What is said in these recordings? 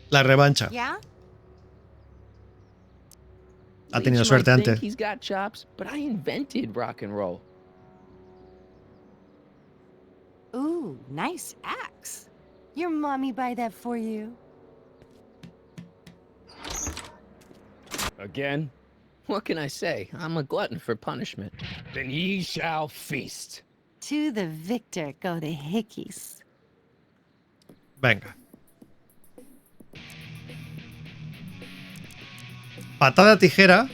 La revancha. Yeah? Ha tenido Leach might suerte think antes. he's got chops, but I invented rock and roll. Ooh, nice axe. Your mommy buy that for you? Again? What can I say? I'm a glutton for punishment. Then ye shall feast. To the victor go the hickeys. Venga. Patada tijera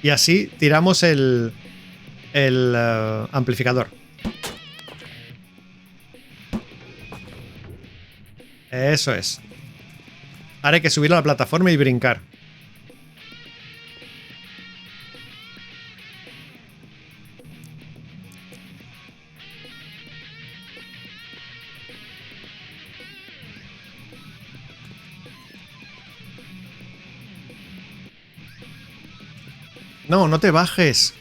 y así tiramos el amplificador. Eso es. Ahora hay que subirlo a la plataforma y brincar. No, no te bajes.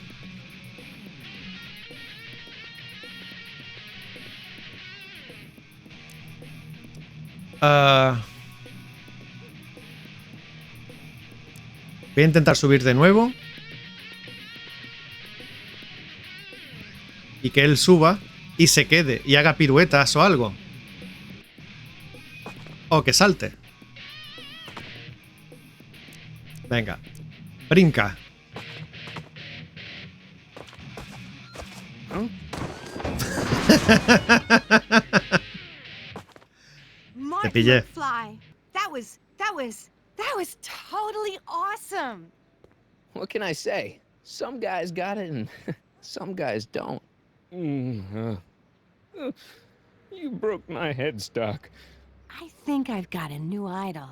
Voy a intentar subir de nuevo. Y que él suba y se quede y haga piruetas o algo. O que salte. Venga. Brinca. Marty pillé. McFly. That was totally awesome. What can I say? Some guys got it and some guys don't. You broke my headstock. I think I've got a new idol.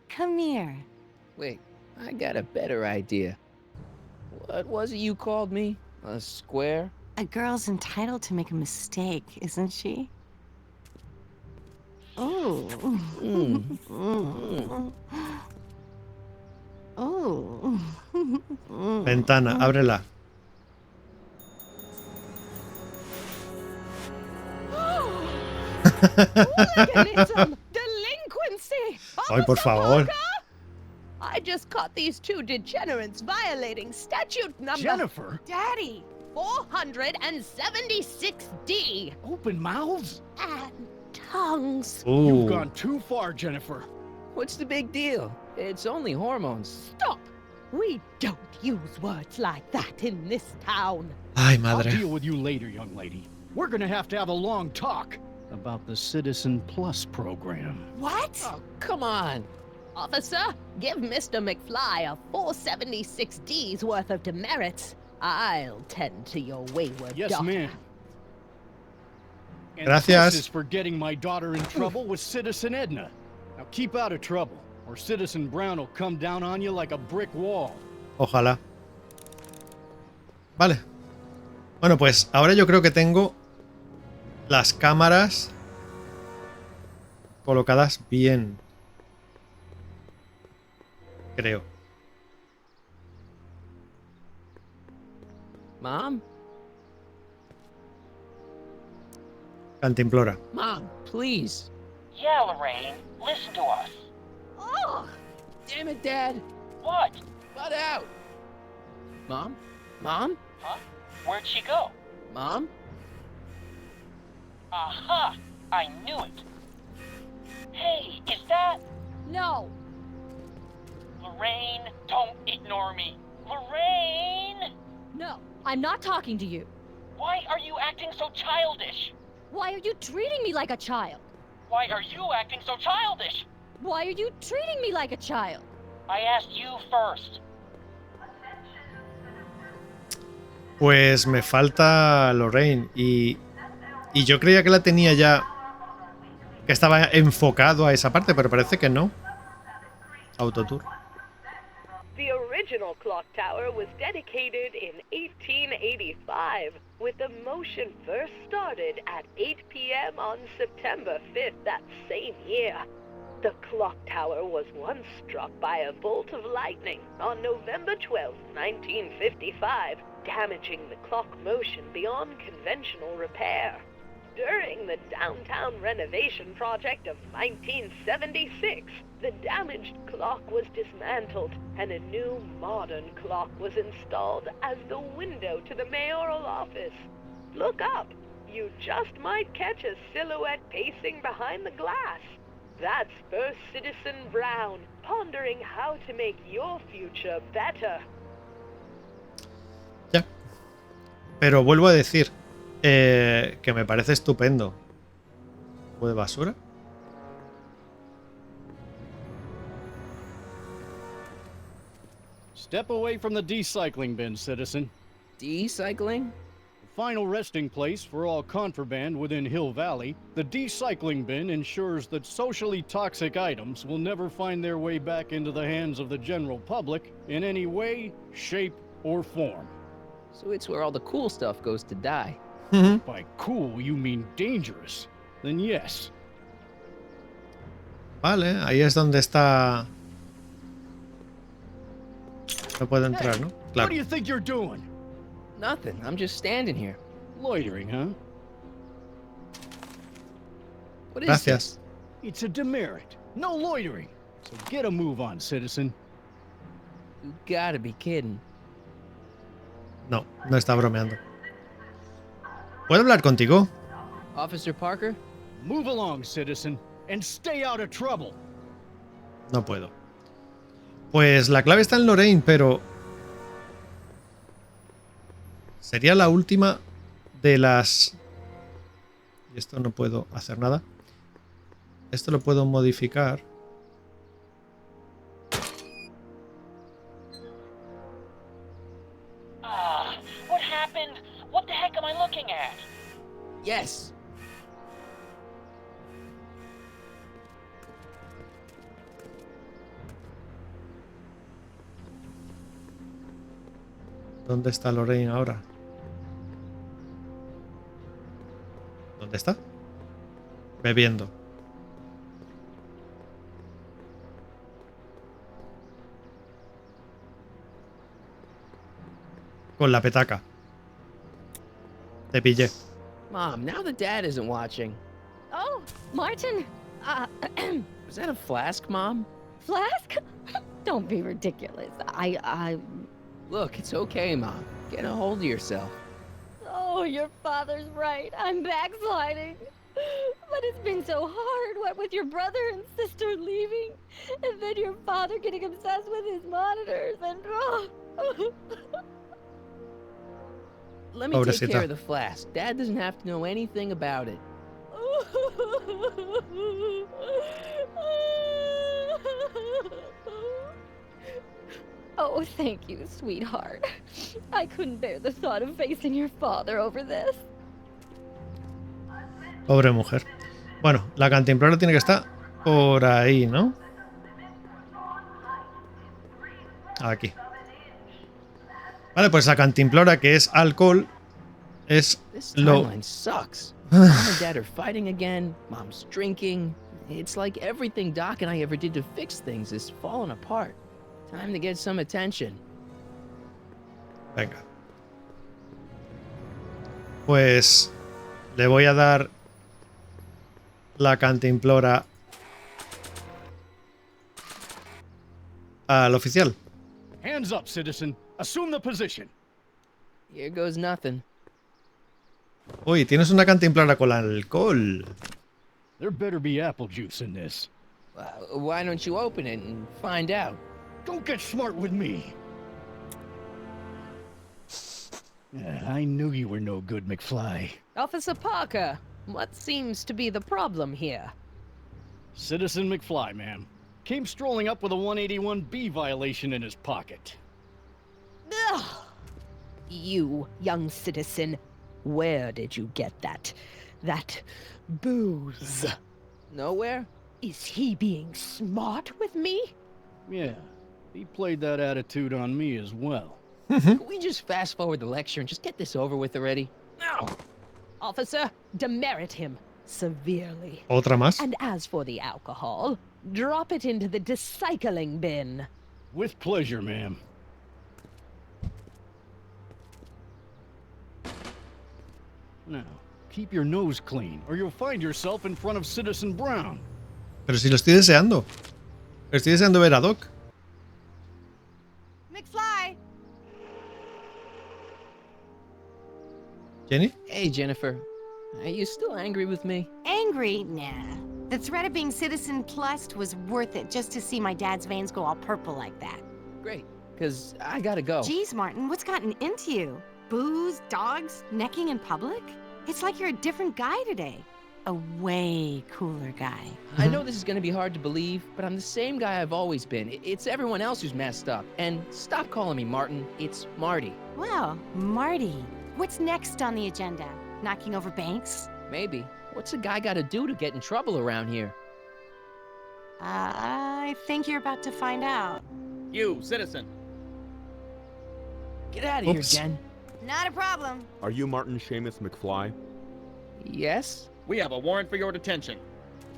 Come here. Wait, I got a better idea. What was it you called me? A square? A girl's entitled to make a mistake, isn't she? Oh. Oh. Ventana, ábrela. Hooliganism! Delinquency! Ay, por favor. I just caught these two degenerates violating statute number Jennifer, Daddy! 476D. open mouths? And tongues. You've Uh. gone too far, Jennifer. What's the big deal? It's only hormones. Stop! We don't use words like that in this town. Ay, I'll madre. deal with you later, young lady. We're gonna have to have a long talk about the Citizen Plus program. What? Oh, come on. Officer, give Mr. McFly a 476D's worth of demerits. I'll tend to your wayward Yes, daughter. ma'am. And Gracias. this is for getting my daughter in trouble with Citizen Edna. Now keep out of trouble, or Citizen Brown will come down on you like a brick wall. Ojalá. Vale. Bueno, pues ahora yo creo que tengo las cámaras colocadas bien. Creo. Mom? Cantimplora. Mom, please. Yeah, Lorraine, listen to us. Oh, damn it, Dad. What? Butt out. Mom? Mom? Huh? Where'd she go? Mom? Aha! I knew it. Hey, is that... No. Lorraine, don't ignore me. Lorraine! No, I'm not talking to you. Why are you acting so childish? Why are you treating me like a child? Why are you acting so childish? Why are you treating me like a child? I asked you first. Pues me falta Lorraine y yo creía que la tenía ya, que estaba enfocado a esa parte, pero parece que no. Autotour. The original clock tower was dedicated in 1885, with the motion first started at 8 p.m. on September 5th that same year. The clock tower was once struck by a bolt of lightning on November 12, 1955, damaging the clock motion beyond conventional repair. During the downtown renovation project of 1976, the damaged clock was dismantled and a new modern clock was installed as the window to the mayoral office. Look up. You just might catch a silhouette pacing behind the glass. That's First Citizen Brown, pondering how to make your future better. Ya. Pero vuelvo a decir que me parece estupendo. ¿Fue de basura? Step away from the decycling bin, citizen. Decycling? Final resting place for all contraband within Hill Valley, the decycling bin ensures that socially toxic items will never find their way back into the hands of the general public in any way, shape, or form. So it's where all the cool stuff goes to die. By cool, you mean dangerous. Then yes. Vale, ahí es donde está... No puedo entrar, ¿no? What Claro. do you think you're doing? Nothing. I'm just standing here. Loitering, huh? What is Gracias. this? It's a demerit. No loitering. So get a move on, citizen. You gotta be kidding. No, no está bromeando. ¿Puedo hablar contigo? Officer Parker? Move along, citizen, and stay out of trouble. No puedo. Pues la clave está en Lorraine, pero... Sería la última de las... Y esto no puedo hacer nada. Esto lo puedo modificar. What happened? What the heck am I looking at? Yes. ¿Dónde está Lorraine ahora? ¿Dónde está? Bebiendo. Con la petaca. Te pillé. Mom, now that Dad isn't watching. Oh, Martin. Was that a flask, Mom? Flask? Don't be ridiculous. Look, it's okay, Mom. Get a hold of yourself. Oh, your father's right. I'm backsliding. But it's been so hard, what with your brother and sister leaving, and then your father getting obsessed with his monitors, and Let me take Pobrecita. care of the flask. Dad doesn't have to know anything about it. Oh, thank you, sweetheart. I couldn't bear the thought of facing your father over this. Pobre mujer. Bueno, la cantimplora tiene que estar por ahí, ¿no? Aquí. Vale, pues la cantimplora, que es alcohol, es This lo... timeline sucks. Mom and Dad are fighting again. Mom's drinking. It's like everything Doc and I ever did to fix things is falling apart. Time to get some attention. Venga. Pues le voy a dar la cantimplora al oficial. Hands up, citizen. Assume the position. Here goes nothing. Uy, tienes una cantimplora con alcohol. There better be apple juice in this. Why don't you open it and find out? Don't get smart with me. I knew you were no good, McFly. Officer Parker, what seems to be the problem here? Citizen McFly, ma'am. Came strolling up with a 181B violation in his pocket. Ugh. You, young citizen, where did you get that booze? Nowhere? Is he being smart with me? Yeah, he played that attitude on me as well. Could we just fast forward the lecture and just get this over with already? No. Officer, demerit him severely. Otra más. And as for the alcohol, drop it into the decycling bin. With pleasure, ma'am. Now, Keep your nose clean, or you'll find yourself in front of Citizen Brown. Pero si lo estoy deseando. Estoy deseando ver a Doc. McFly! ¿Jenny? Hey, Jennifer. Are you still angry with me? Angry? Nah. The threat of being citizen plussed was worth it just to see my dad's veins go all purple like that. Great, because I gotta go. Geez, Martin, what's gotten into you? Booze, dogs, necking in public? It's like you're a different guy today. A way cooler guy. I know this is gonna be hard to believe, but I'm the same guy I've always been. It's everyone else who's messed up. And stop calling me Martin. It's Marty. Well, Marty, what's next on the agenda? Knocking over banks? Maybe. What's a guy gotta do to get in trouble around here? I think you're about to find out. You, citizen. Get out of here, Oops. Jen. Not a problem. Are you Martin Seamus McFly? Yes? We have a warrant for your detention.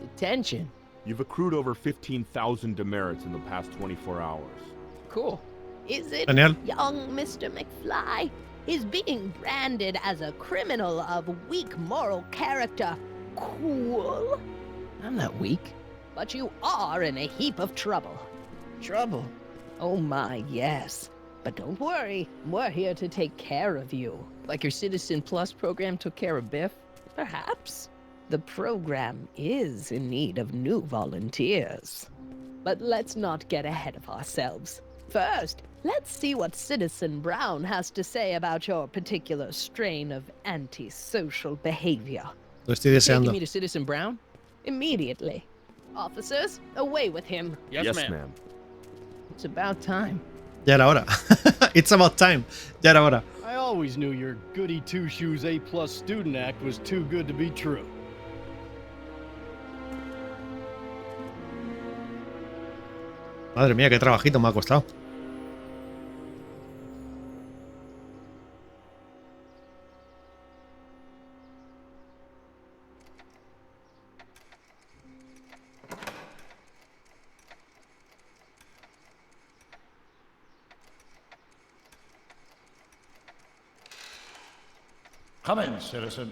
Detention. You've accrued over 15,000 demerits in the past 24 hours. Cool. Is it Daniel. young Mr. McFly is being branded as a criminal of weak moral character cool? I'm not weak. But you are in a heap of trouble. Trouble. Oh my, yes. But don't worry, we're here to take care of you. Like your Citizen Plus program took care of Biff? Perhaps. The program is in need of new volunteers. But let's not get ahead of ourselves. First, let's see what Citizen Brown has to say about your particular strain of antisocial behavior. Lo estoy Taking deseando. me to Citizen Brown? Immediately. Officers, away with him. Yes, ma'am. It's about time. Ya era hora. It's about time. Ya era hora. I always knew your goody two-shoes A+ student act was too good to be true. Madre mía, qué trabajito me ha costado. Come in, citizen.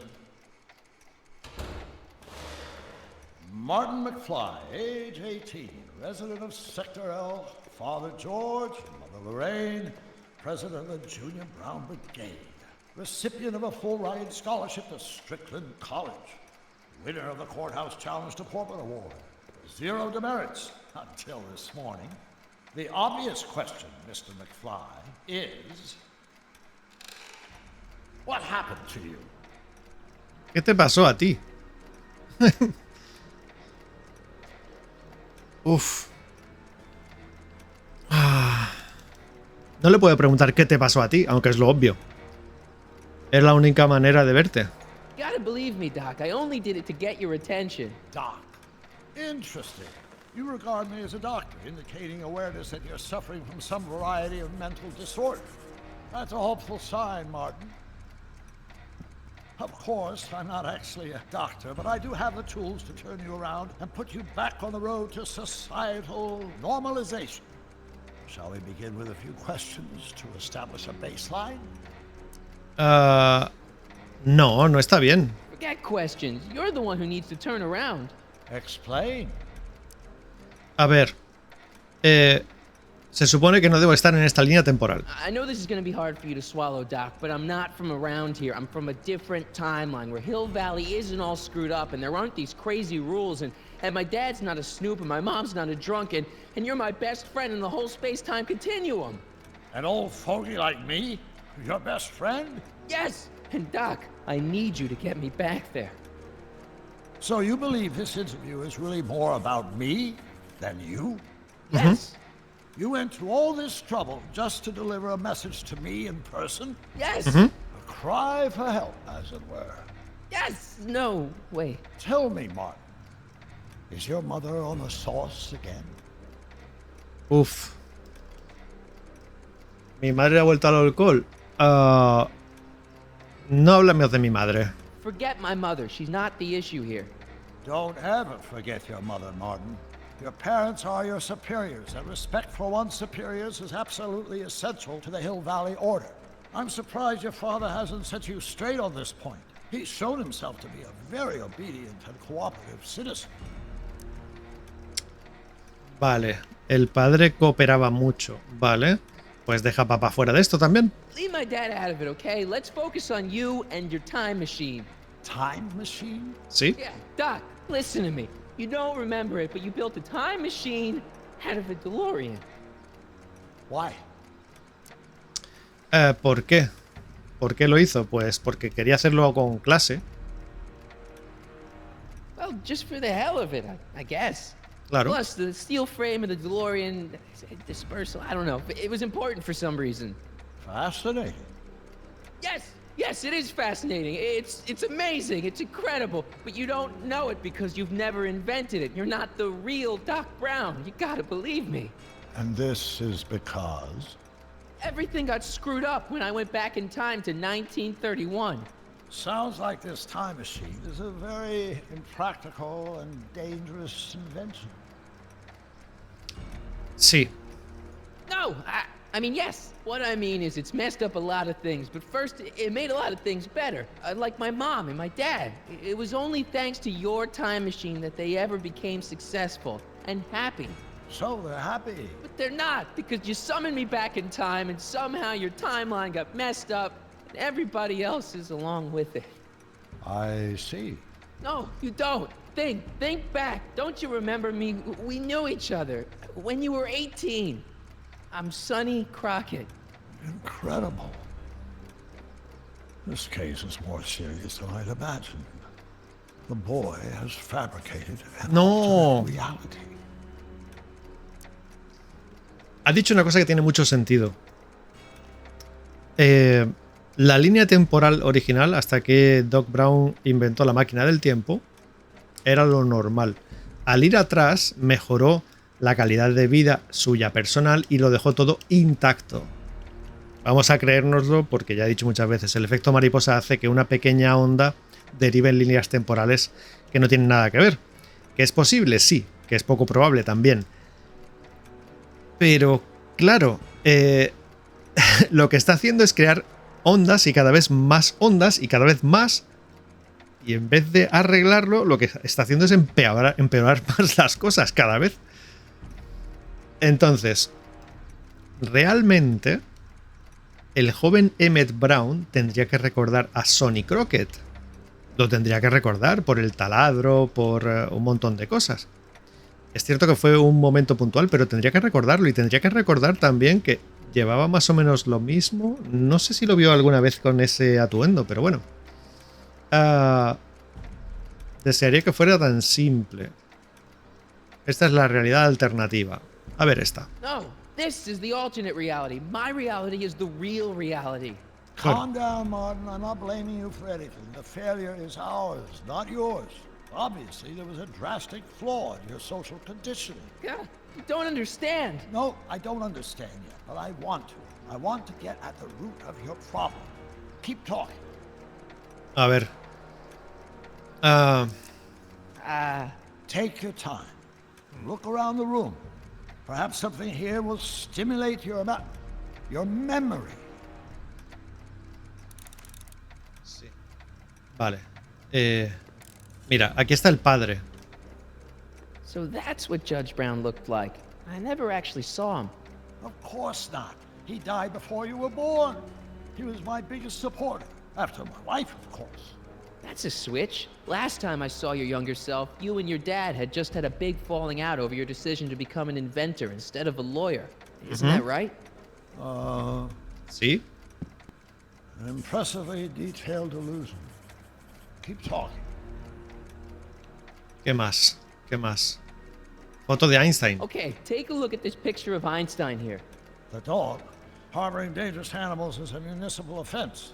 Martin McFly, age 18, resident of Sector L, Father George, Mother Lorraine, president of the Junior Brown Brigade, recipient of a full-ride scholarship to Strickland College, winner of the Courthouse Challenge to Portland Award, 0 demerits until this morning. The obvious question, Mr. McFly, is... what happened to you? ¿Qué te pasó a ti? Uf. No le puedo preguntar qué te pasó a ti, aunque es lo obvio. Es la única manera de verte. You gotta believe me, Doc. I only did it to get your attention. Doc. Interesting. You regard me as a doctor, indicating awareness that you're suffering from some variety of mental disorder. That's a hopeful sign, Martin. Of course, I'm not actually a doctor, but I do have the tools to turn you around and put you back on the road to societal normalization. Shall we begin with a few questions to establish a baseline? No, no está bien. Forget questions. You're the one who needs to turn around. Explain. A ver. Se supone que no debo estar en esta línea temporal. I know this is gonna be hard for you to swallow, Doc, but I'm not from around here. I'm from a different timeline where Hill Valley isn't all screwed up and there aren't these crazy rules and my dad's not a snoop and my mom's not a drunk and you're my best friend in the whole space-time continuum. An old fogey like me? Your best friend? Yes! And Doc, I need you to get me back there. So you believe this interview is really more about me than you? Yes! You went to all this trouble just to deliver a message to me in person? Yes! A cry for help, as it were. Yes! No, wait. Tell me, Martin, is your mother on the sauce again? Uf. ¿Mi madre ha vuelto al alcohol? No hablemos de mi madre. Forget my mother. She's not the issue here. Don't ever forget your mother, Martin. Your parents are your superiors, and respect for one's superiors is absolutely essential to the Hill Valley Order. I'm surprised your father hasn't set you straight on this point. He's shown himself to be a very obedient and cooperative citizen. Vale, el padre cooperaba mucho. Vale, pues deja a papá fuera de esto también. Leave my dad out of it, okay? Let's focus on you and your time machine. Time machine? Sí. Yeah, Doc, listen to me. You don't remember it, but you built a time machine out of a DeLorean. Why? ¿Por qué? ¿Por qué lo hizo? Pues porque quería hacerlo con clase. Well, just for the hell of it, I guess. Claro. Plus, the steel frame of the DeLorean dispersal, I don't know. It was important for some reason. Fascinating. Yes, it is fascinating. It's amazing. It's incredible. But you don't know it because you've never invented it. You're not the real Doc Brown. You gotta believe me. And this is because? Everything got screwed up when I went back in time to 1931. Sounds like this time machine is a very impractical and dangerous invention. Sí. No, I mean, yes. What I mean is it's messed up a lot of things, but first, it made a lot of things better. Like my mom and my dad. It was only thanks to your time machine that they ever became successful and happy. So they're happy. But they're not, because you summoned me back in time, and somehow your timeline got messed up, and everybody else is along with it. I see. No, you don't. Think back. Don't you remember me? We knew each other when you were 18. I'm Sonny Crockett. Incredible. This case is more serious than I'd imagined. The boy has fabricated an alternate reality. Ha dicho una cosa que tiene mucho sentido. La línea temporal original, hasta que Doc Brown inventó la máquina del tiempo, era lo normal. Al ir atrás, mejoró la calidad de vida suya personal y lo dejó todo intacto. Vamos a creérnoslo porque ya he dicho muchas veces, el efecto mariposa hace que una pequeña onda derive en líneas temporales que no tienen nada que ver. ¿Que es posible? Sí. Que es poco probable también. Pero, claro, lo que está haciendo es crear ondas y cada vez más ondas y cada vez más. Y en vez de arreglarlo, lo que está haciendo es empeorar más las cosas cada vez. Entonces, realmente, el joven Emmett Brown tendría que recordar a Sonny Crockett. Lo tendría que recordar por el taladro, por un montón de cosas. Es cierto que fue un momento puntual, pero tendría que recordarlo y tendría que recordar también que llevaba más o menos lo mismo. No sé si lo vio alguna vez con ese atuendo, pero bueno. Desearía que fuera tan simple. Esta es la realidad alternativa. A ver esta. No, this is the alternate reality. My reality is the real reality. Calm down, Martin. I'm not blaming you for anything. The failure is ours, not yours. Obviously, there was a drastic flaw in your social conditioning. Yeah, you don't understand. No, I don't understand yet, but I want to. I want to get at the root of your problem. Keep talking. A ver. Take your time. Look around the room. Perhaps something here will stimulate your memory. Sí. Vale. Mira, aquí está el padre. So that's what Judge Brown looked like. I never actually saw him. Of course not. He died before you were born. He was my biggest supporter, after my wife, of course. That's a switch. Last time I saw your younger self, you and your dad had just had a big falling out over your decision to become an inventor instead of a lawyer. Isn't that right? Sí. An impressively detailed illusion. Keep talking. ¿Qué más? ¿Qué más? Foto de Einstein. Okay, take a look at this picture of Einstein here. The dog. Harboring dangerous animals is a municipal offense.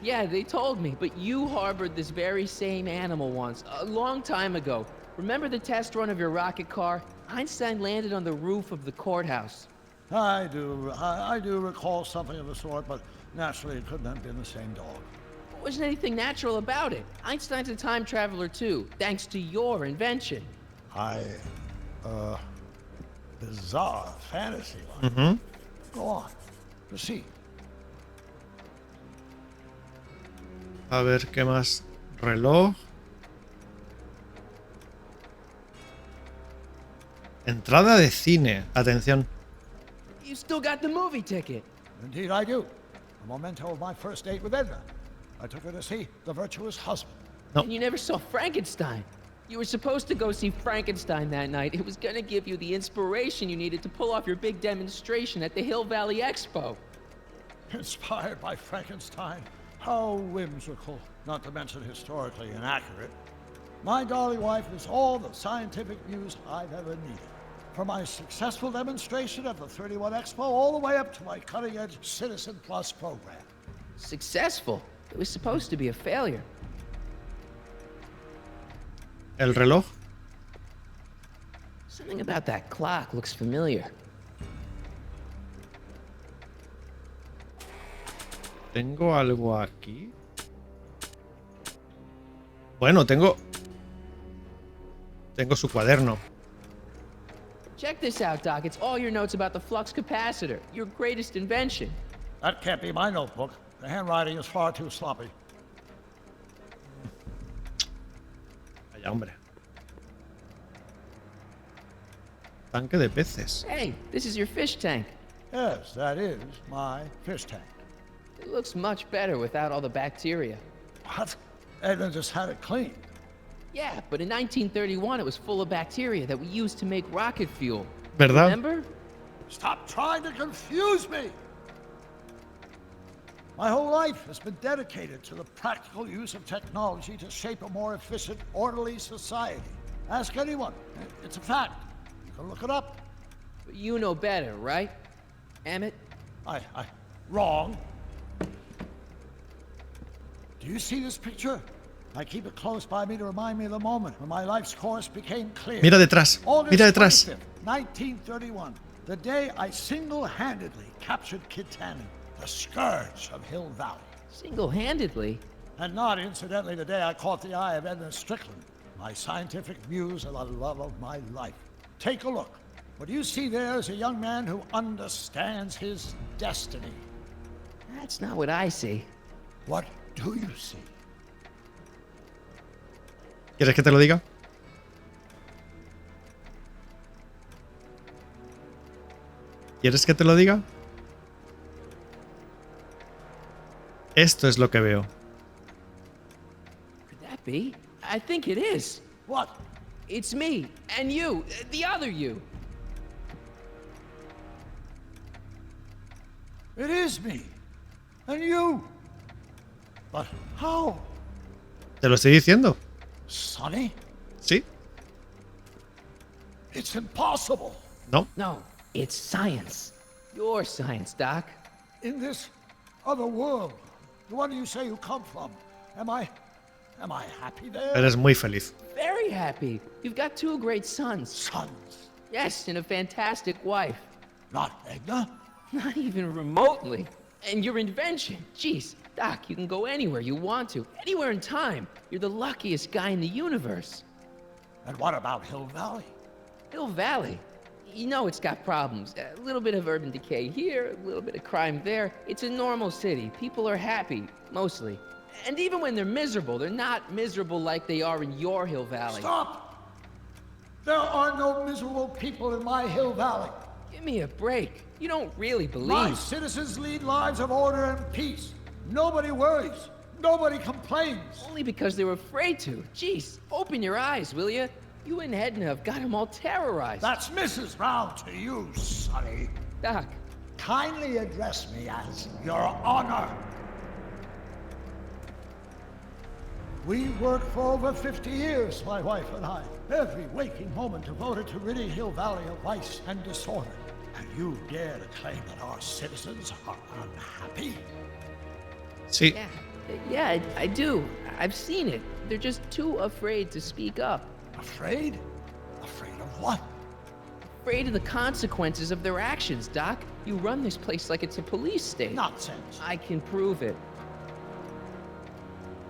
Yeah, they told me, but you harbored this very same animal once, a long time ago. Remember the test run of your rocket car? Einstein landed on the roof of the courthouse. I do recall something of the sort, but naturally it couldn't have been the same dog. There wasn't anything natural about it. Einstein's a time traveler too, thanks to your invention. Bizarre fantasy line. Mm-hmm. Go on, proceed. A ver, ¿qué más? Reloj. Entrada de cine. Atención. You still got the movie ticket. Indeed I do. A memento of my first date with Edna. I took her to see The Virtuous Husband. No. And you never saw Frankenstein. You were supposed to go see Frankenstein that night. It was gonna give you the inspiration you needed to pull off your big demonstration at the Hill Valley Expo. Inspired by Frankenstein? How whimsical, not to mention historically inaccurate. My darling wife is all the scientific muse I've ever needed. From my successful demonstration at the 31 Expo all the way up to my cutting-edge Citizen Plus program. Successful? It was supposed to be a failure. El reloj. Something about that clock looks familiar. ¿Tengo algo aquí? Bueno, tengo su cuaderno. Check this out, Doc. It's all your notes about the flux capacitor, your greatest invention. That can't be my notebook. The handwriting is far too sloppy. Vaya, hombre. Tanque de peces. Hey, this is your fish tank. Yes, that is my fish tank. It looks much better without all the bacteria. What? Edna just had it cleaned. Yeah, but in 1931 it was full of bacteria that we used to make rocket fuel. ¿Verdad? Remember? Stop trying to confuse me! My whole life has been dedicated to the practical use of technology to shape a more efficient, orderly society. Ask anyone. It's a fact. You can look it up. But you know better, right? Emmett? Wrong. Do you see this picture? I keep it close by me to remind me of the moment when my life's course became clear. Mira detrás. August Mira detrás. 25th, 1931. The day I single-handedly captured Kid Tannen, the scourge of Hill Valley. Single-handedly? And not incidentally the day I caught the eye of Edna Strickland, my scientific muse and the love of my life. Take a look. What you see there is a young man who understands his destiny. That's not what I see. What do you see? ¿Quieres que te lo diga? ¿Quieres que te lo diga? Esto es lo que veo. Could that be? I think it is. What? It's me and you, the other you. It is me. And you. But how? Te lo estoy diciendo. Sonny? ¿Sí? It's impossible. No. No, it's science. Your science, Doc. In this other world, the one you say you come from, am I happy there? Eres muy feliz. Very happy. You've got two great sons. Sons? Yes, and a fantastic wife. Not Edna? Not even remotely. And your invention. Jeez, Doc, you can go anywhere you want to. Anywhere in time. You're the luckiest guy in the universe. And what about Hill Valley? Hill Valley? You know it's got problems. A little bit of urban decay here, a little bit of crime there. It's a normal city. People are happy, mostly. And even when they're miserable, they're not miserable like they are in your Hill Valley. Stop! There are no miserable people in my Hill Valley. Give me a break. You don't really believe. My citizens lead lives of order and peace. Nobody worries. Nobody complains. Only because they were afraid to. Jeez, open your eyes, will you? You and Edna have got them all terrorized. That's Mrs. Brown to you, Sonny. Doc. Kindly address me as Your Honor. We worked for over 50 years, my wife and I. Every waking moment devoted to ridding Hill Valley of vice and disorder. And you dare to claim that our citizens are unhappy? Sí. Yeah, I do. I've seen it. They're just too afraid to speak up. Afraid? Afraid of what? Afraid of the consequences of their actions, Doc. You run this place like it's a police state. Nonsense. I can prove it.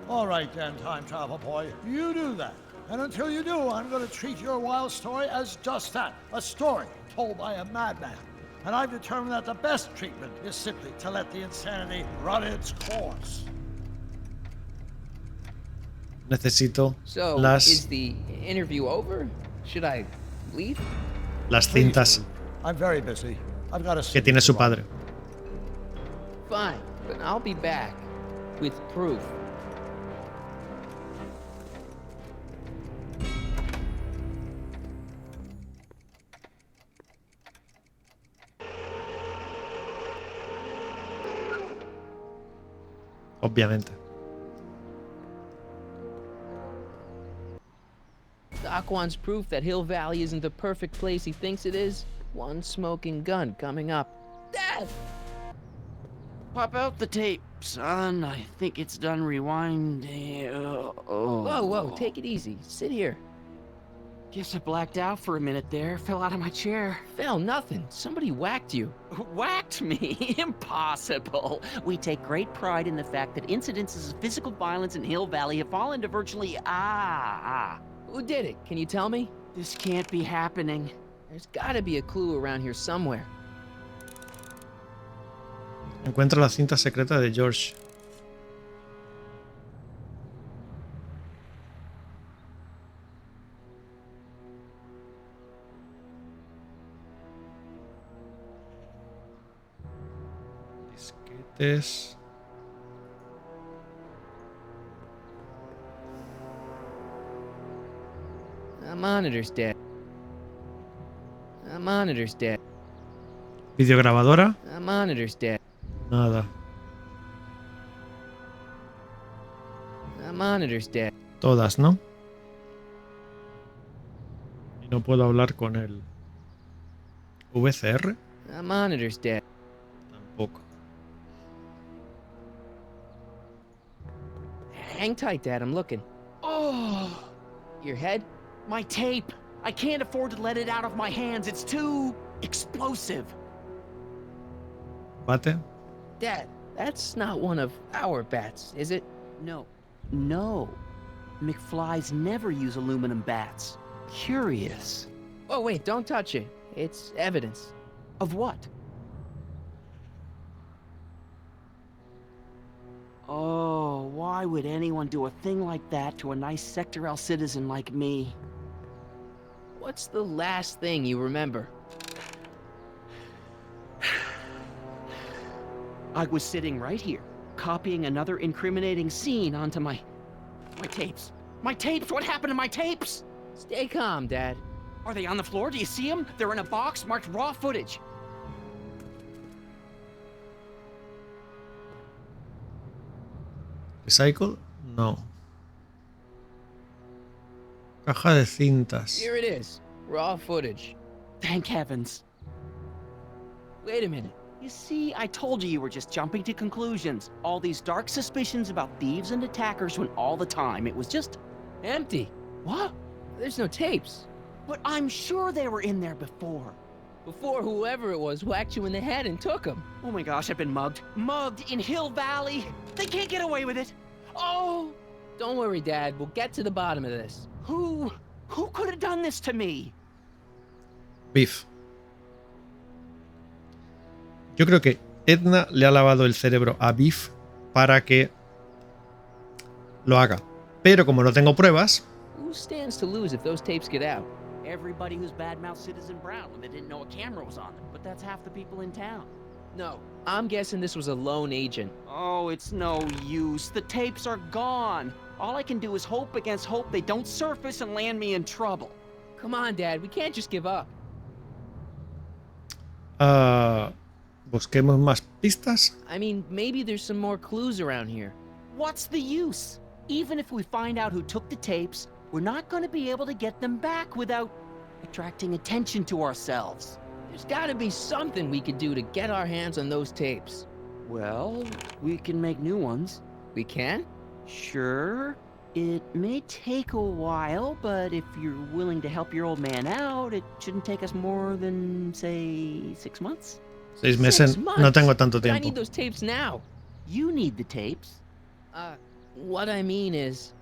All right then, time travel boy. You do that. And until you do, I'm going to treat your wild story as just that. A story told by a madman. And I've determined that the best treatment is simply to let the insanity run its course. Necesito So, las, is the interview over? Should I leave? las cintas I'm very busy. I've got a que tiene su padre. Fine, but I'll be back with proof. Obviamente. Doc wants proof that Hill Valley isn't the perfect place he thinks it is. One smoking gun coming up. Dad! Pop out the tape, son. I think it's done rewinding. Whoa, whoa, take it easy. Sit here. Guess I blacked out for a minute there. Fell out of my chair. Fell nothing. Somebody whacked you. Whacked me? Impossible. We take great pride in the fact that incidences of physical violence in Hill Valley have fallen to virtually Who did it? Can you tell me? This can't be happening. There's gotta be a clue around here somewhere. Encuentra la cinta secreta de George. Disquetes. The monitor's dead. The monitor's dead. Videograbadora. The monitor's dead. Nada. The monitor's dead. Todas, ¿no? Y no puedo hablar con el VCR. The monitor's dead. Tampoco. Hang tight, Dad. I'm looking. Oh, Your head? my tape. I can't afford to let it out of my hands. It's too explosive. Bate. Dad, that's not one of our bats, is it? No. McFlys never use aluminum bats. Curious. Oh, wait, don't touch it. It's evidence. Of what? Oh, why would anyone do a thing like that to a nice Sector L citizen like me? What's the last thing you remember? I was sitting right here, copying another incriminating scene onto my tapes. My tapes! What happened to my tapes? Stay calm, Dad. Are they on the floor? Do you see them? They're in a box marked raw footage. Recycle. No. Caja de cintas. Here it is. Raw footage. Thank heavens. Wait a minute. You see, I told you were just jumping to conclusions. All these dark suspicions about thieves and attackers when all the time it was just... Empty. What? There's no tapes. But I'm sure they were in there before. Before whoever it was whacked you in the head and took them. Oh my gosh, I've been mugged. Mugged in Hill Valley. They can't get away with it. Oh! Don't worry, Dad. We'll get to the bottom of this. Who could have done this to me? Biff. Yo creo que Edna le ha lavado el cerebro a Biff para que lo haga. Pero como no tengo pruebas... Who stands to lose if those tapes get out? Everybody who's badmouthed Citizen Brown when they didn't know a camera was on them. But that's half the people in town. No. I'm guessing this was a lone agent. Oh, it's no use. The tapes are gone. All I can do is hope against hope they don't surface and land me in trouble. Come on, Dad. We can't just give up. Busquemos más pistas. I mean, maybe there's some more clues around here. What's the use? Even if we find out who took the tapes, we're not going to be able to get them back without attracting attention to ourselves. There's gotta be something we could do to get our hands on those tapes. Well, we can make new ones. We can? Sure. It may take a while, but if you're willing to help your old man out, it shouldn't take us more than, say, 6 months. 6 meses. 6 months? No tengo tanto But I tiempo. need those tapes now. You need the tapes. What I mean is...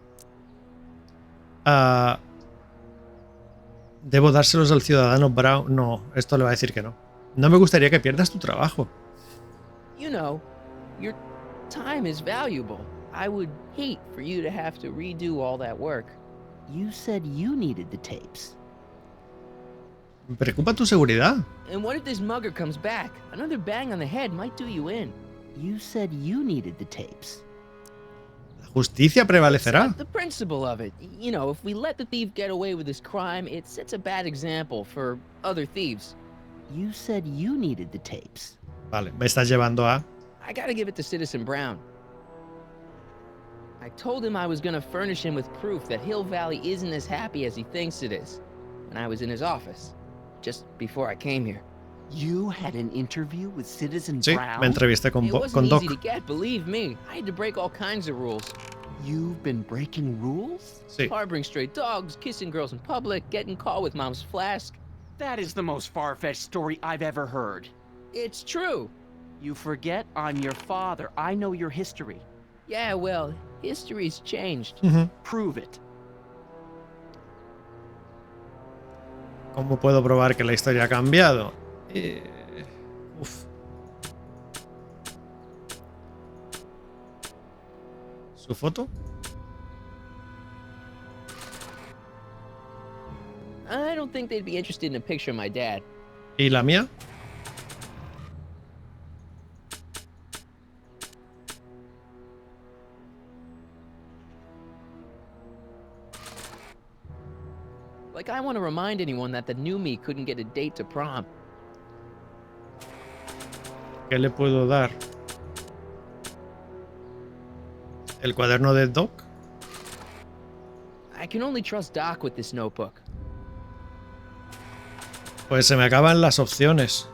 Debo dárselos al Ciudadano Brown. No, esto le va a decir que no. No me gustaría que pierdas tu trabajo. You know, your time is valuable. I would hate for you to have to redo all that work. You said you needed the tapes. Me preocupa tu seguridad. And what if this mugger comes back? Another bang on the head might do you in. You said you needed the tapes. La justicia prevalecerá. The principle of it. You know, if we let the thief get away with his crime, it sets a bad example for other thieves. You said you needed the tapes. Vale, me estás llevando a... I gotta give it to Citizen Brown. I told him I was gonna furnish him with proof that Hill Valley isn't as happy as he thinks it is when I was in his office, just before I came here. You had an interview with Citizen Sí, Brown? me entrevisté con, It wasn't con Doc. easy to get, believe me. I had to break all kinds of rules. You've been breaking rules? Sí. Harboring stray dogs, kissing girls in public, getting caught with mom's flask. That is the most far-fetched story I've ever heard. It's true. You forget I'm your father. I know your history. Yeah, well, history's changed. Prove it. ¿Cómo puedo probar que la historia ha cambiado? Uf. ¿Su foto? I don't think they'd be interested in a picture of my dad. ¿Y la mía? Like, I want to remind anyone that the new me couldn't get a date to prom. ¿Qué le puedo dar? ¿El cuaderno de Doc? I can only trust Doc with this notebook. Pues se me acaban las opciones.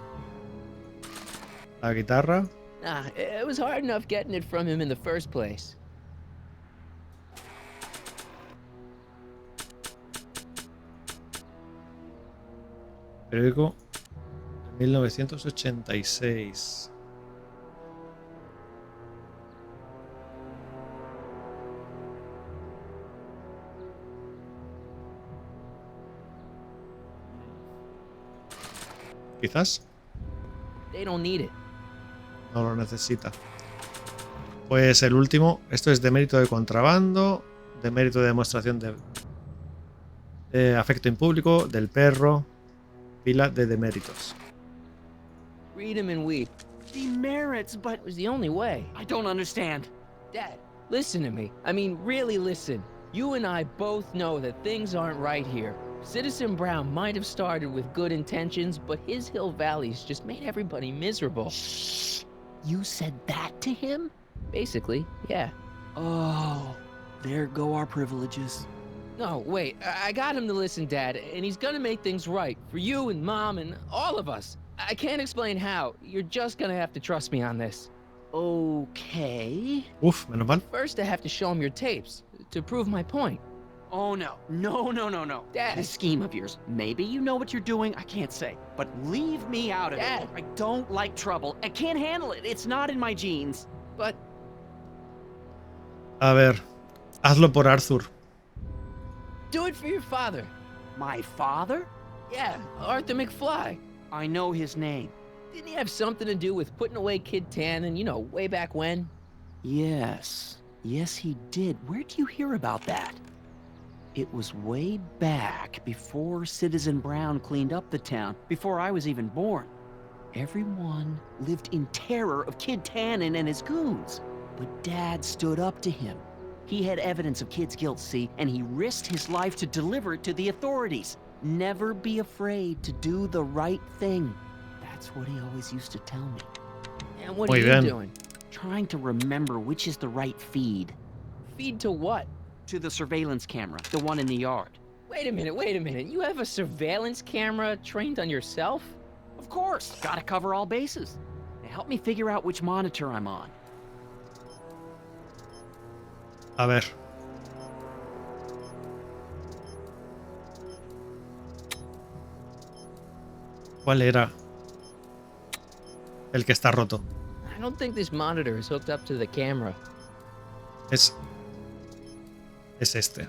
La guitarra. Nah, it was hard enough getting it from him in the first place. Periódico 1986. Quizás They don't need it. no lo necesita. Pues el último, esto es de mérito de contrabando, de mérito de demostración de afecto en público, del perro, pila de deméritos. Read him and weep. Demerits, but It was the only way. I don't understand. Dad, listen to me. I mean, really listen. You and I both know that things aren't right here. Citizen Brown might have started with good intentions, but his Hill Valley's just made everybody miserable. Shh. You said that to him? Basically, yeah. Oh, there go our privileges. No, wait, I got him to listen, Dad, and he's gonna make things right for you and Mom and all of us. I can't explain how. You're just gonna have to trust me on this. Okay. Uf, menos mal. First, I have to show him your tapes to prove my point. Oh, no. No. Dad. This scheme of yours. Maybe you know what you're doing, I can't say. But leave me out of Dad. it. I don't like trouble. I can't handle it. It's not in my genes. But A ver, hazlo por Arthur. do it for your father. My father? Yeah, Arthur McFly. I know his name. Didn't he have something to do with putting away Kid Tannen, you know, way back when? Yes. Yes, he did. Where'd you hear about that? It was way back before Citizen Brown cleaned up the town, before I was even born. Everyone lived in terror of Kid Tannen and his goons. But Dad stood up to him. He had evidence of Kid's guilt, see, and he risked his life to deliver it to the authorities. Never be afraid to do the right thing. That's what he always used to tell me. And what Muy are you bien. doing? Trying to remember which is the right feed. Feed to what? To the surveillance camera, the one in the yard. Wait a minute. You have a surveillance camera trained on yourself? Of course, gotta cover all bases. Now help me figure out which monitor I'm on. A ver. ¿Cuál era? El que está roto. I don't think this monitor is hooked up to the camera. Es este.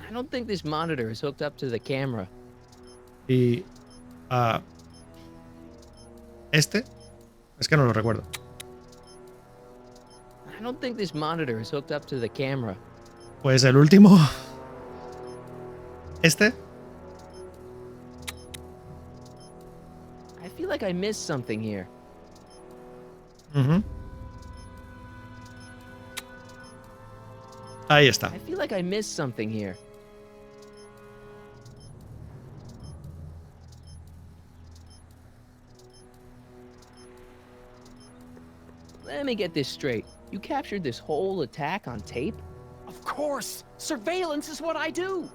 I don't think this monitor is hooked up to the camera. Y este. Es que no lo recuerdo. I don't think this monitor is hooked up to the camera. Pues el último. Este. I feel like I missed something here. Ujú. Ahí está. I feel like I missed something here. Let me get this straight. You captured this whole attack on tape? Of course! Surveillance is what I do!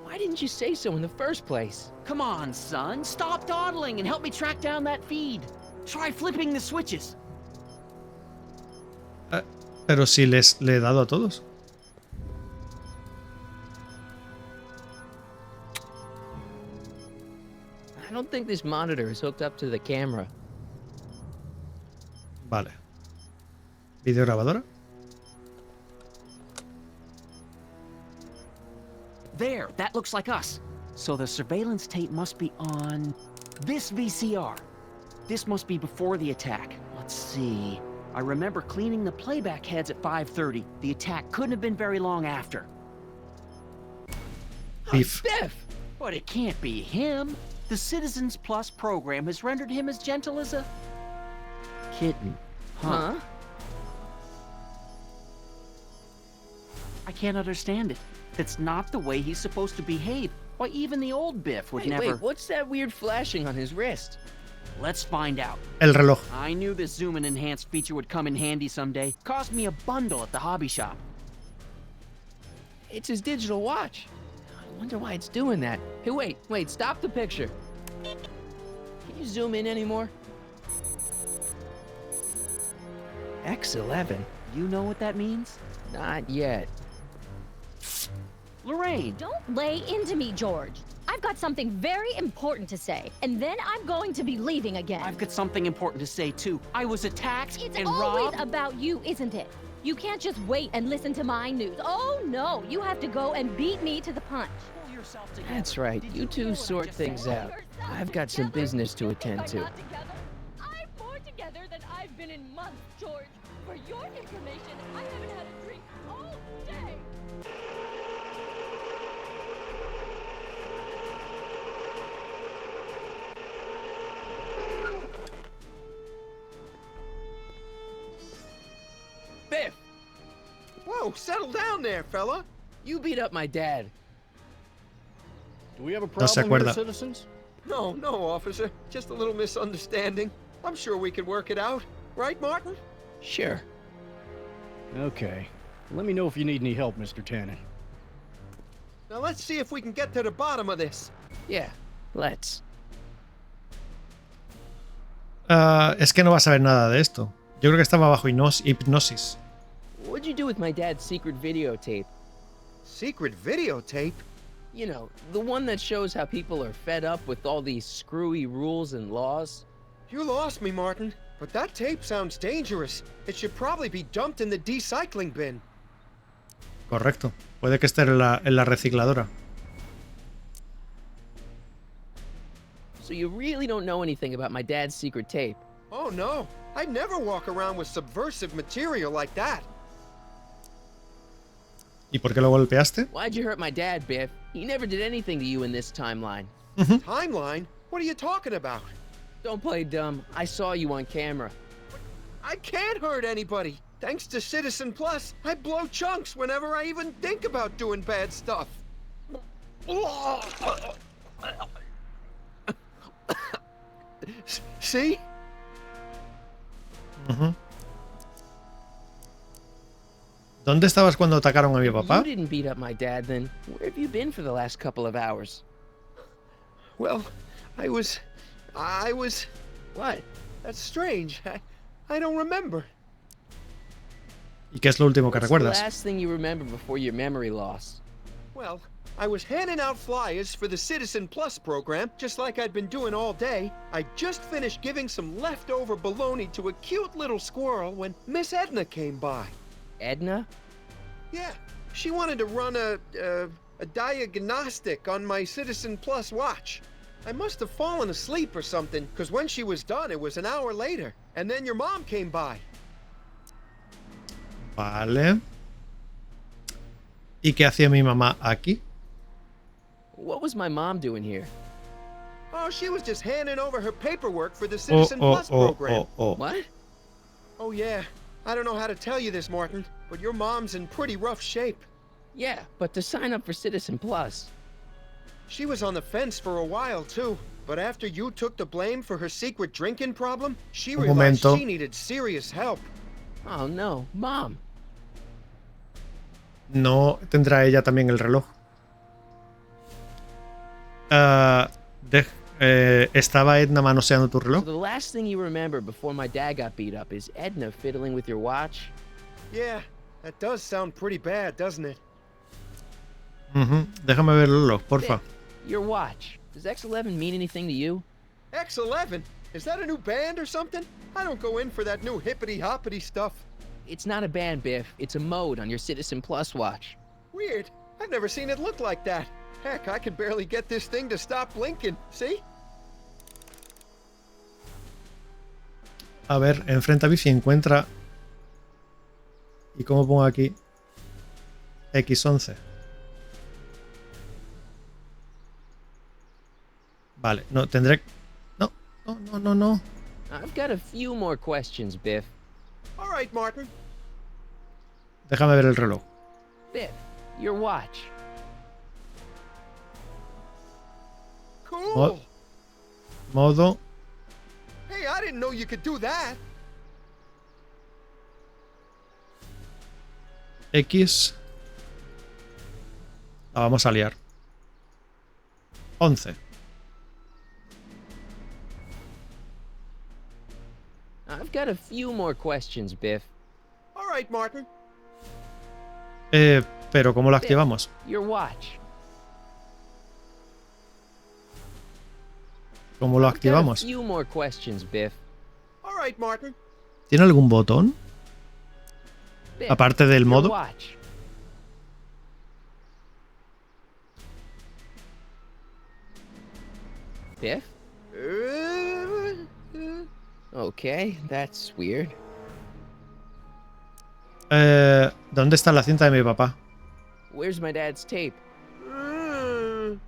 Why didn't you say so in the first place? Come on, son. Stop dawdling and help me track down that feed. Try flipping the switches. Pero si le he dado a todos. I don't think this monitor is hooked up to the camera. Vale. ¿Videograbadora? There, that looks like us. So the surveillance tape must be on this VCR. This must be before the attack. Let's see. I remember cleaning the playback heads at 5:30. The attack couldn't have been very long after. Beef. Biff! But it can't be him. The Citizens Plus program has rendered him as gentle as a kitten. Huh? I can't understand it. That's not the way he's supposed to behave. Why, even the old Biff would never... Wait, what's that weird flashing on his wrist? Let's find out. El reloj. I knew this zoom and enhance feature would come in handy someday. Cost me a bundle at the hobby shop. It's his digital watch. I wonder why it's doing that. Hey, wait, stop the picture. Can you zoom in anymore? X11? You know what that means? Not yet. Lorraine! Don't lay into me, George. I've got something very important to say, and then I'm going to be leaving again. I've got something important to say, too. I was attacked It's and always robbed. about you, isn't it? You can't just wait and listen to my news. Oh, no. You have to go and beat me to the punch. Pull yourself together. That's right. You two sort things out. I've got some business to attend to. I'm more together than I've been in months, George. For your information, I haven't had a drink all day. Biff! Whoa, settle down there, fella. You beat up my dad. Do we have a No se problem here, acuerda. citizens? No, officer. Just a little misunderstanding. I'm sure we could work it out. Right, Martin? Sure. Okay. Let me know if you need any help, Mr. Tannen. Now let's see if we can get to the bottom of this. Yeah, let's. Es que no vas a ver nada de esto. Yo creo que estaba bajo hipnosis. What'd you do with my dad's secret videotape? Secret videotape? You know, the one that shows how people are fed up with all these screwy rules and laws. You lost me, Martin. But that tape sounds dangerous. It should probably be dumped in the recycling bin. Correcto. Puede que esté en la recicladora. So you really don't know anything about my dad's secret tape? Oh no, I'd never walk around with subversive material like that. ¿Y por qué lo golpeaste? Why'd you hurt my dad, Biff? He never did anything to you in this timeline. Timeline? What are you talking about? Don't play dumb. I saw you on camera. I can't hurt anybody. Thanks to Citizen Plus, I blow chunks whenever I even think about doing bad stuff. See? ¿Dónde estabas cuando atacaron a mi papá? You didn't beat up my dad, then where have you been for the last couple of hours? Well, I was... What? That's strange. I don't remember. ¿Y qué es lo último que What's recuerdas? the last thing you remember before your memory loss? Well, I was handing out flyers for the Citizen Plus program, just like I'd been doing all day. I just finished giving some leftover bologna to a cute little squirrel when Miss Edna came by. Edna? Yeah, she wanted to run a diagnostic on my Citizen Plus watch. I must have fallen asleep or something, because when she was done, it was an hour later. And then your mom came by. Vale. ¿Y qué hacía mi mamá aquí? What was my mom doing here? Oh, she was just handing over her paperwork for the Citizen Plus program. What? Oh, yeah. I don't know how to tell you this, Martin, but your mom's in pretty rough shape. Yeah, but to sign up for Citizen Plus. She was on the fence for a while, too. But after you took the blame for her secret drinking problem, she realized she needed serious help. Oh, no. Mom. No tendrá ella también el reloj. ¿Estaba Edna manoseando tu reloj? So the last thing you remember before my dad got beat up is Edna fiddling with your watch? Yeah, that does sound pretty bad, doesn't it? Déjame ver el reloj, porfa. Your watch. Does X11 mean anything to you? X11? Is that a new band or something? I don't go in for that new hippity-hoppity stuff. It's not a band, Biff. It's a mode on your Citizen Plus watch. Weird. I've never seen it look like that. Heck, I can barely get this thing to stop blinking. See? A ver, enfrenta a Biff y encuentra... ¿Y cómo pongo aquí? X11. Vale, no, tendré... No. I've got a few more questions, Biff. All right, Martin. Déjame ver el reloj. Biff, your watch. Cool. Modo. Hey, I didn't know you could do that. X. La vamos a liar. 11. I've got a few more questions, Biff. All right, Martin. Pero ¿cómo lo activamos? Your watch. ¿Cómo lo activamos? I've got a few more questions, Biff. All right, Martin. ¿Tiene algún botón? Biff, Aparte del your modo. watch. Biff? Okay, that's weird. ¿Dónde está la cinta de mi papá? Where's my dad's tape? The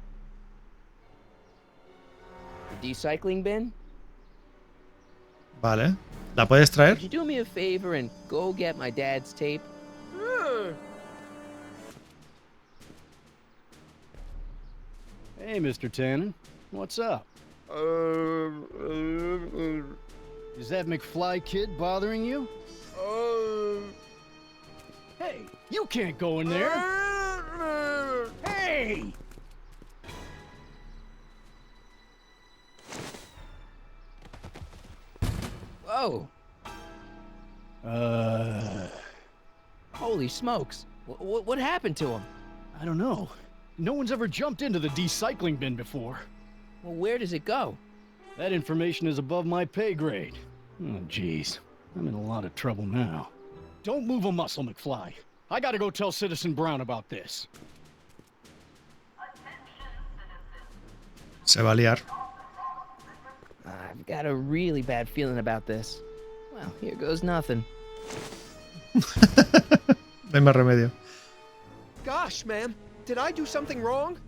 recycling bin? Vale. ¿La puedes traer? Could you do me a favor and go get my dad's tape? Hey, Mr. Tannen. What's up? Is that McFly kid bothering you? Hey, you can't go in there! Hey! Whoa! Holy smokes. What happened to him? I don't know. No one's ever jumped into the recycling bin before. Well, where does it go? That information is above my pay grade. Oh, jeez. I'm in a lot of trouble now. Don't move a muscle, McFly. I gotta go tell Citizen Brown about this. Se va a liar. I've got a really bad feeling about this. Well, here goes nothing. No hay más remedio. Gosh, ma'am. Did I do something wrong?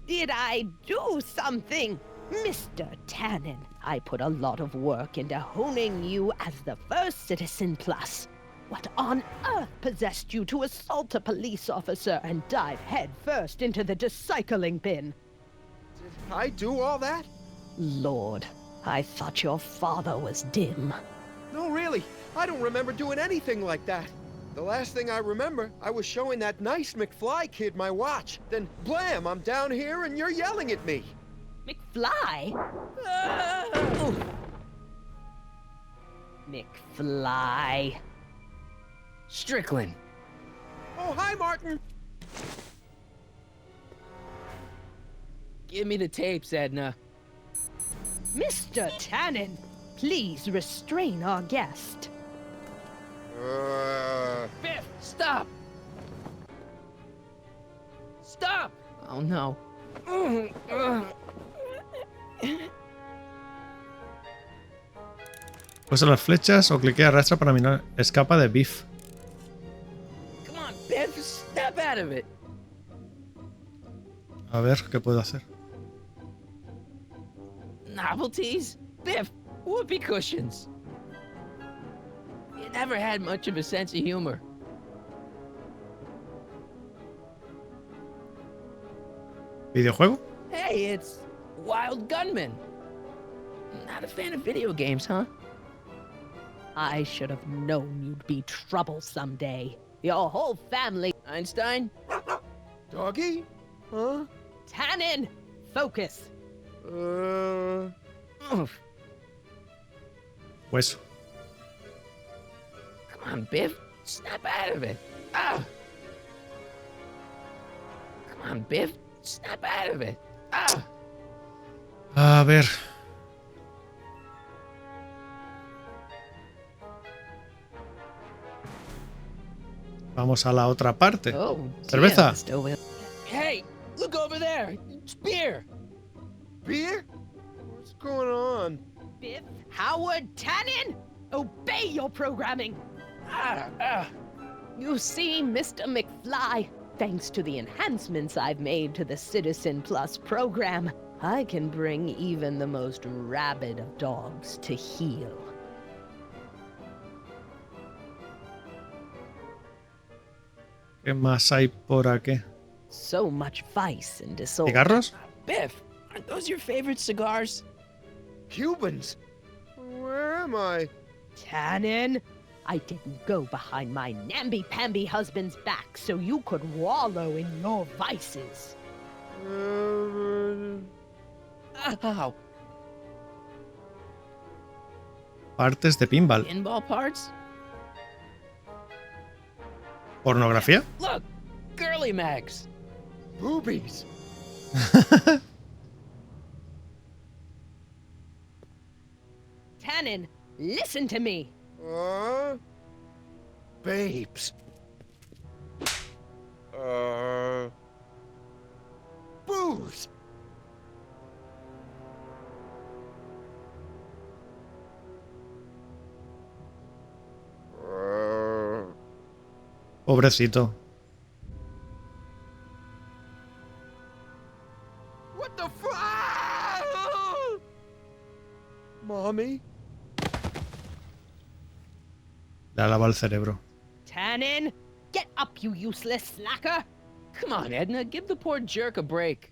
Did I do something? Mr. Tannen, I put a lot of work into honing you as the first Citizen Plus. What on earth possessed you to assault a police officer and dive headfirst into the recycling bin? Did I do all that? Lord, I thought your father was dim. No, really. I don't remember doing anything like that. The last thing I remember, I was showing that nice McFly kid my watch. Then, blam, I'm down here and you're yelling at me. McFly? McFly. Strickland. Oh, hi, Martin. Give me the tapes, Edna. Mr. Tannen, please restrain our guest. Biff, stop! Stop! Oh no. Pulsa las flechas o cliquea arrastra para mirar. Escapa de Biff. out of it. A ver, ¿qué puedo hacer? Novelties? Biff, whoopee cushions. You never had much of a sense of humor. ¿Videojuego? Hey, it's Wild Gunman. Not a fan of video games, huh? I should have known you'd be trouble someday. Your whole family... Einstein? Doggy? Huh? Tannen! Focus! Oof. Hueso. Come on, Biff. Snap out of it. Ah! Come on, Biff. Snap out of it. Ah! A ver. Vamos a la otra parte. Oh, Cerveza. Hey, look over there. It's beer. Beer? What's going on? Biff Howard Tannen! Obey your programming! You see, Mr. McFly, thanks to the enhancements I've made to the Citizen Plus program, I can bring even the most rabid of dogs to heel. ¿Qué más hay por aquí? So much vice and disorder. ¿Cigarros? Biff, aren't those your favorite cigars? Cubans? Where am I? Tannen, I didn't go behind my namby-pamby husband's back so you could wallow in your vices. Ow. Partes de pinball. Pinball parts? ¿Pornografía? Look, girly mags. Boobies. Tannen, listen to me. Babes. Booze. Pobrecito. What the Mommy? Le ha lavado el cerebro. Tannen, get up, you useless slacker. Come on, Edna, give the poor jerk a break.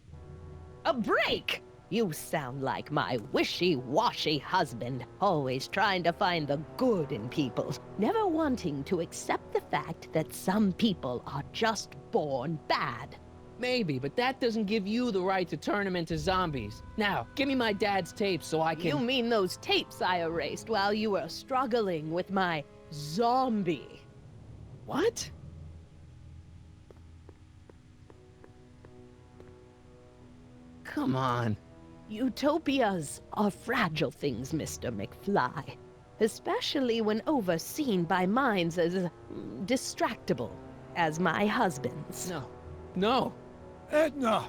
A break? You sound like my wishy-washy husband, always trying to find the good in people, never wanting to accept the fact that some people are just born bad. Maybe, but that doesn't give you the right to turn them into zombies. Now, give me my dad's tapes so I can... You mean those tapes I erased while you were struggling with my zombie? What? Come on. Utopias are fragile things, Mr. McFly. Especially when overseen by minds as distractible as my husband's. No. No. Edna!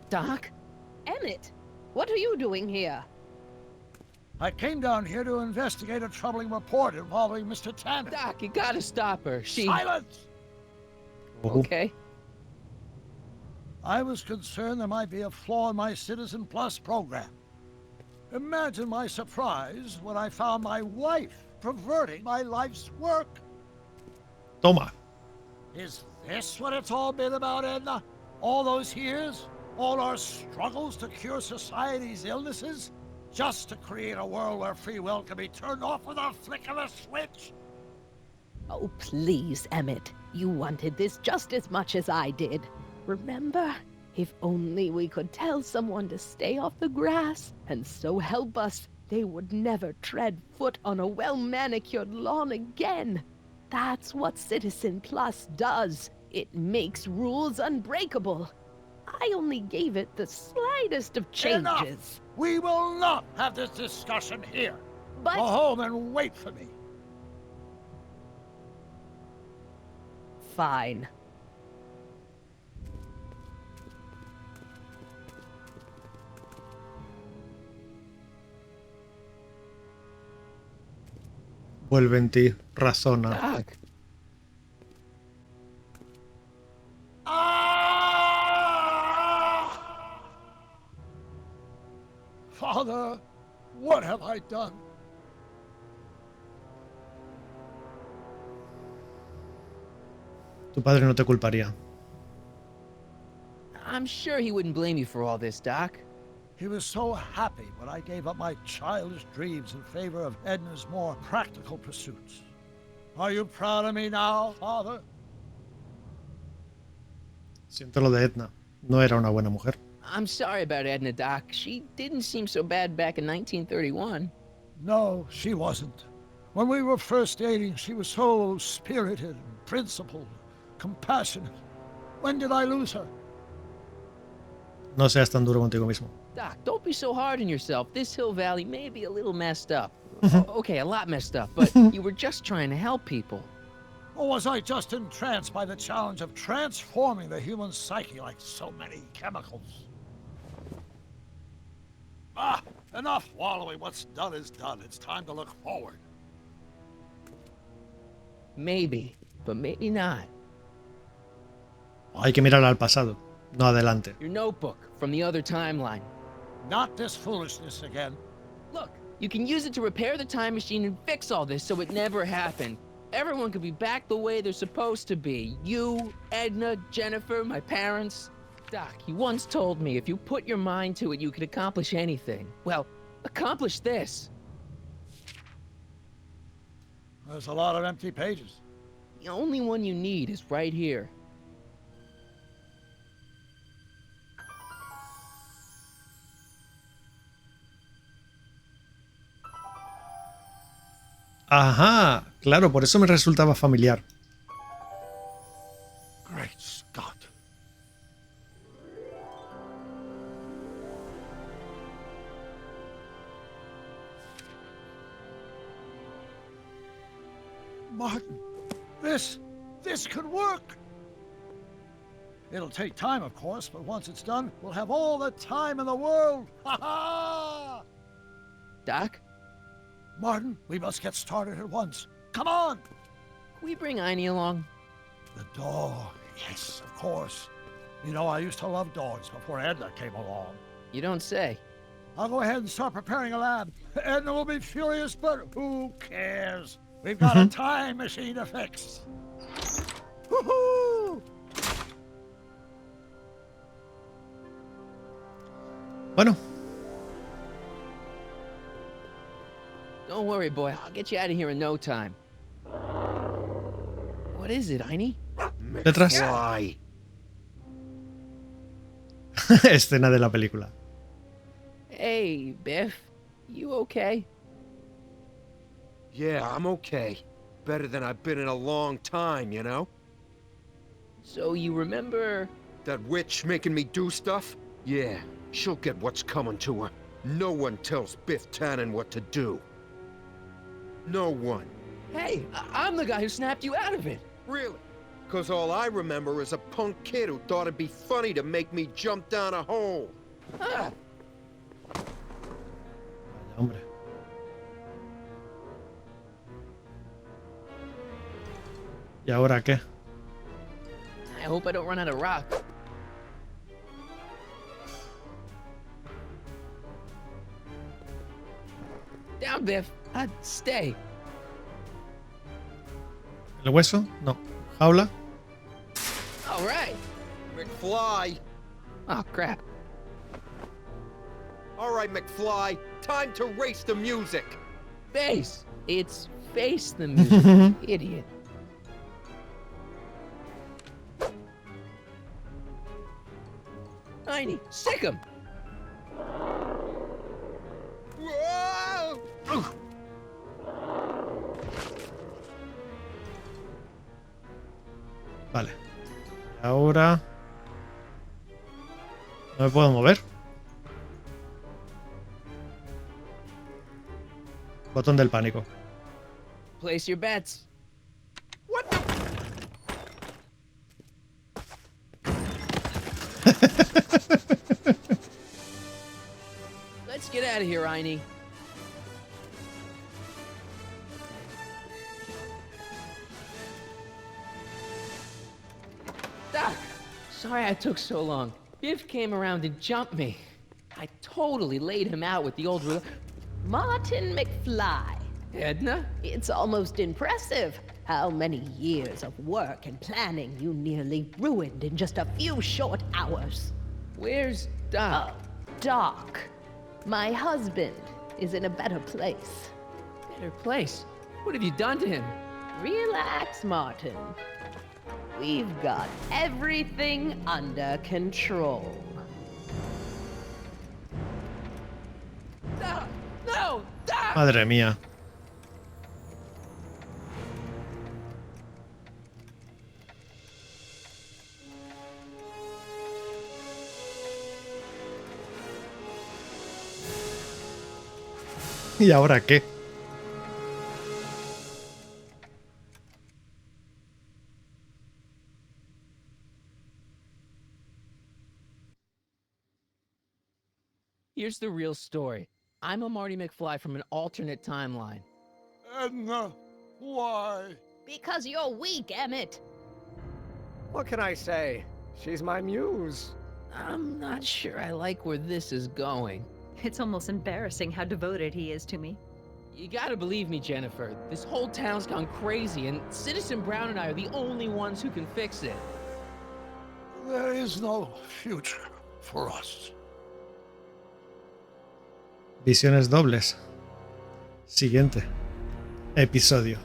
Doc? Emmett, what are you doing here? I came down here to investigate a troubling report involving Mr. Tannen. Doc, you gotta stop her. She... Silence! Okay. I was concerned there might be a flaw in my Citizen Plus program. Imagine my surprise when I found my wife perverting my life's work. Toma. Is this what it's all been about, Edna? All those years? All our struggles to cure society's illnesses? Just to create a world where free will can be turned off with a flick of a switch? Oh, please, Emmett. You wanted this just as much as I did. Remember? If only we could tell someone to stay off the grass, and so help us, they would never tread foot on a well-manicured lawn again. That's what Citizen Plus does. It makes rules unbreakable. I only gave it the slightest of changes. Enough! We will not have this discussion here. But... Go home and wait for me. Fine. Vuelve en ti, razona. Doc. Father, what have I done? Tu padre no te culparía. I'm sure he wouldn't blame you for all this, Doc. He was so happy when I gave up my childish dreams in favor of Edna's more practical pursuits. Are you proud of me now, Father? Siento lo de Edna. No era una buena mujer. I'm sorry about Edna, Doc. She didn't seem so bad back in 1931. No, she wasn't. When we were first dating, she was so spirited, principled, compassionate. When did I lose her? No seas tan duro contigo mismo. Doc, don't be so hard on yourself. This Hill Valley may be a little messed up. Okay, a lot messed up, but you were just trying to help people. Or was I just entranced by the challenge of transforming the human psyche like so many chemicals? Ah, enough wallowing. What's done is done. It's time to look forward. Maybe, but maybe not. Hay que mirar al pasado, no adelante. Your notebook from the other timeline. Not this foolishness again. Look, you can use it to repair the time machine and fix all this so it never happened. Everyone could be back the way they're supposed to be. You, Edna, Jennifer, my parents. Doc, you once told me if you put your mind to it, you could accomplish anything. Well, accomplish this. There's a lot of empty pages. The only one you need is right here. Ajá, claro, por eso me resultaba familiar. Great Scott. Martin, this could work. It'll take time, of course, but once it's done, we'll have all the time in the world. Ha ha! Doc? Martin, we must get started at once. Come on! Can we bring Einie along? The dog. Yes, of course. You know, I used to love dogs before Edna came along. You don't say. I'll go ahead and start preparing a lab. Edna will be furious, but who cares? We've got a time machine to fix. Woohoo! Bueno. Don't worry, boy. I'll get you out of here in no time. What is it, Einie? Detrás. Why? Escena de la película. Hey, Biff. You okay? Yeah, I'm okay. Better than I've been in a long time, you know? So you remember... That witch making me do stuff? Yeah, she'll get what's coming to her. No one tells Biff Tannen what to do. No one. Hey, I'm the guy who snapped you out of it. Really? Because all I remember is a punk kid who thought it'd be funny to make me jump down a hole. Ah. Hombre. ¿Y ahora qué? I hope I don't run out of rock. Down, Biff. Stay. ¿El hueso? No. ¿Jaula? All right. McFly. Oh, crap. All right, McFly. Time to race the music. Face. It's face the music. Idiot. Einie, sick him. Whoa! Vale. Ahora... No me puedo mover. Botón del pánico. Place your bets. What the? Let's get out of here, Einie. Doc, sorry I took so long. Biff came around and jumped me. I totally laid him out with the old Martin McFly. Edna? It's almost impressive how many years of work and planning you nearly ruined in just a few short hours. Where's Doc? Doc, my husband, is in a better place. Better place? What have you done to him? Relax, Martin. We've got everything under control. No! No! Doc! Madre mía. ¿Y ahora qué? Here's the real story. I'm a Marty McFly from an alternate timeline. Edna, why? Because you're weak, Emmett. What can I say? She's my muse. I'm not sure I like where this is going. It's almost embarrassing how devoted he is to me. You gotta believe me, Jennifer. This whole town's gone crazy, and Citizen Brown and I are the only ones who can fix it. There is no future for us. Visiones dobles. Siguiente episodio.